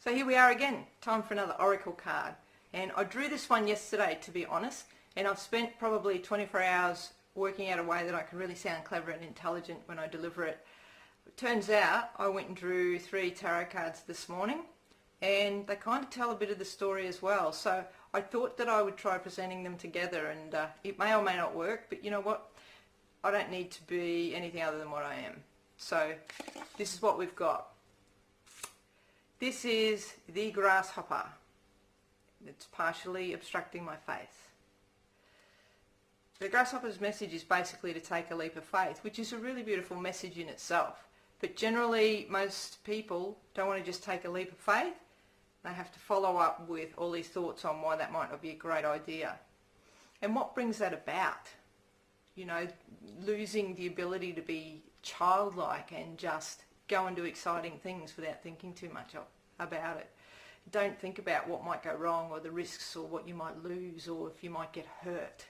So here we are again, time for another Oracle card. And I drew this one yesterday, to be honest, and I've spent probably 24 hours working out a way that I can really sound clever and intelligent when I deliver it. It turns out I went and drew 3 tarot cards this morning, and they kind of tell a bit of the story as well. So I thought that I would try presenting them together, and it may or may not work, but you know what? I don't need to be anything other than what I am. So this is what we've got. This is the grasshopper. It's partially obstructing my faith. The grasshopper's message is basically to take a leap of faith, which is a really beautiful message in itself. But generally, most people don't want to just take a leap of faith. They have to follow up with all these thoughts on why that might not be a great idea. And what brings that about? You know, losing the ability to be childlike and just go and do exciting things without thinking too much about it. Don't think about what might go wrong or the risks or what you might lose or if you might get hurt.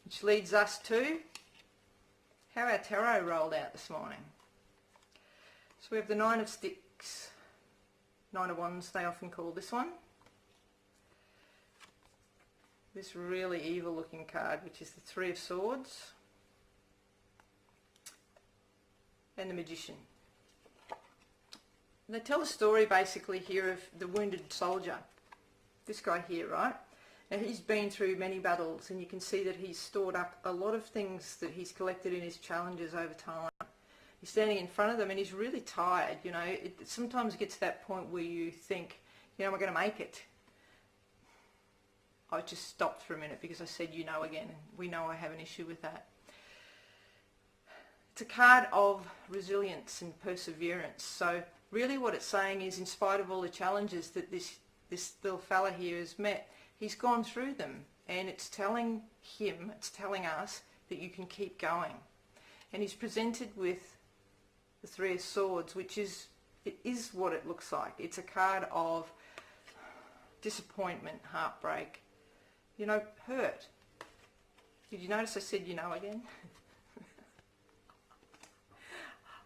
Which leads us to how our tarot rolled out this morning. So we have the 9 of Sticks, 9 of Wands they often call this one. This really evil looking card, which is the 3 of Swords, and the Magician. And they tell a story basically here of the wounded soldier. This guy here, right? Now he's been through many battles, and you can see that he's stored up a lot of things that he's collected in his challenges over time. He's standing in front of them and he's really tired, you know. It sometimes gets to that point where you think, you know, am I going to make it? I just stopped for a minute because I said you know again, and we know I have an issue with that. It's a card of resilience and perseverance. So really what it's saying is, in spite of all the challenges that this little fella here has met, he's gone through them, and it's telling him, it's telling us that you can keep going. And he's presented with the 3 of Swords, which is what it looks like. It's a card of disappointment, heartbreak, you know, hurt. Did you notice I said you know again?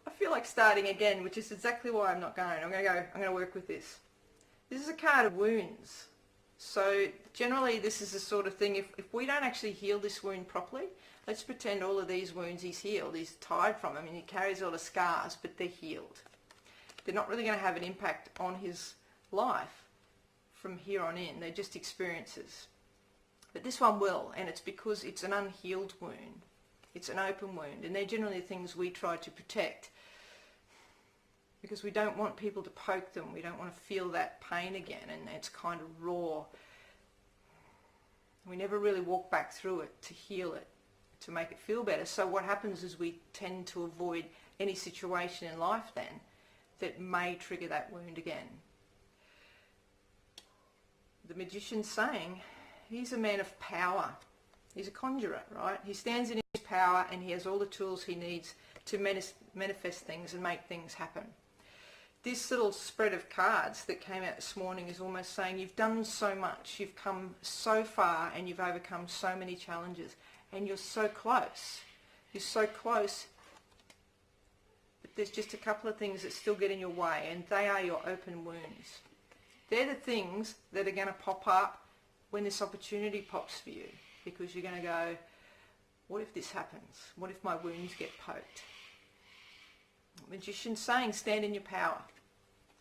I feel like starting again, which is exactly why I'm not going. I'm going to work with this. This is a card of wounds. So generally this is the sort of thing, if we don't actually heal this wound properly, let's pretend all of these wounds he's healed, he's tired from them, and he carries all the scars, but they're healed. They're not really going to have an impact on his life from here on in. They're just experiences. But this one will, and it's because it's an unhealed wound. It's an open wound, and they're generally the things we try to protect because we don't want people to poke them. We don't want to feel that pain again, and it's kind of raw. We never really walk back through it to heal it, to make it feel better. So what happens is we tend to avoid any situation in life then that may trigger that wound again. The Magician's saying he's a man of power. He's a conjurer, right? He stands in his power and he has all the tools he needs to manifest things and make things happen. This little spread of cards that came out this morning is almost saying you've done so much, you've come so far, and you've overcome so many challenges, and you're so close. You're so close, but there's just a couple of things that still get in your way, and they are your open wounds. They're the things that are going to pop up when this opportunity pops for you, because you're going to go, what if this happens? What if my wounds get poked? The Magician's saying stand in your power.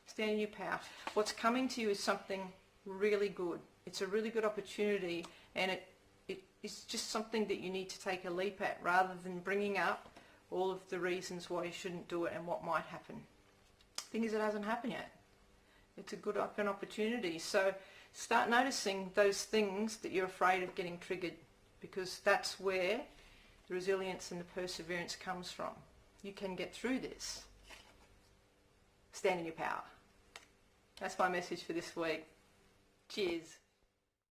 Stand in your power. What's coming to you is something really good. It's a really good opportunity, and it's just something that you need to take a leap at rather than bringing up all of the reasons why you shouldn't do it and what might happen. The thing is, it hasn't happened yet. It's a good open opportunity. So start noticing those things that you're afraid of getting triggered, because that's where the resilience and the perseverance comes from. You can get through this. Stand in your power. That's my message for this week. Cheers.